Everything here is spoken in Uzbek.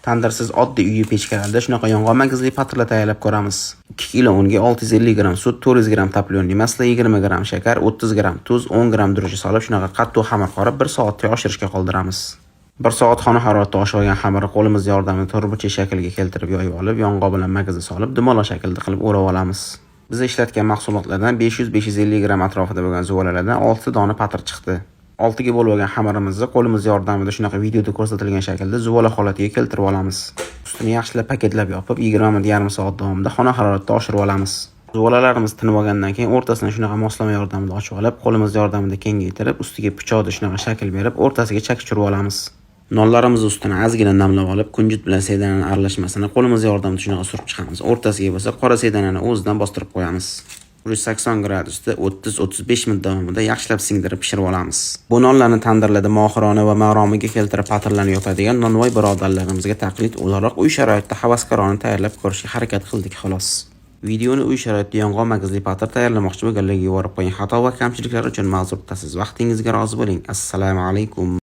Tandirsiz oddiy uy pechkalarda shunaqa yong'oq magizli patirlar tayyorlab ko'ramiz. 2 kg unga 650 g sut, 400 g toplonli masla, 20 g shakar, 30 g tuz, 10 g durji solib shunaqa qattiq xamir qorib 1 soatga oshirishga qoldiramiz. 1 soat xona haroratida oshib olgan xamirni qo'limiz yordamida to'rtburchak shaklga keltirib yoyib olib, yong'oq bilan magizni solib dumaloq shaklda qilib o'rab olamiz. Biz ishlatgan mahsulotlardan 500-550 g atrofida bo'lgan zuvolalardan 6 dona patir chiqdi. 6 ga bo'lib olgan xamirimizni qo'limiz yordamida shunaqa videoda ko'rsatilgan shaklda zuvola holatiga keltirib olamiz. Ustini yaxshilab paketlab yopib, 20-yarim soat davomida xona haroratida oshirib olamiz. Zuvolalarimiz tinib olgandan keyin o'rtasini shunaqa moslama yordamida ochib olib, qo'limiz yordamida kengaytirib, ustiga pichoqda shunaqa shakl berib, o'rtasiga chakishtirib olamiz. Nonlarimiz ustini ozgina namlab olib, kunjut bilan sedanani aralashmasini qo'limiz yordamida shunaqa surib chiqamiz. O'rtasiga bo'lsa qora sedanani o'zidan bostirib qo'yamiz. 180 gradusda 30-35 minut davomida yaxshilab singdirib pishirib olamiz. Bu nonlarni tandirlarda mohirona va maromiga keltirib patirlarni yopadigan nonvoy birodarlarimizga taqlid o'laroq uy sharoitida havaskorona tayyorlab ko'rishga harakat qildik xolos. Videoni uy sharoitida yong'oq magizli patir tayyorlamoqchi bo'lganlarga yuborib qo'ying. Xato va kamchiliklar uchun ma'zur tutasiz. Vaqtingizga rozi bo'ling. Assalomu alaykum.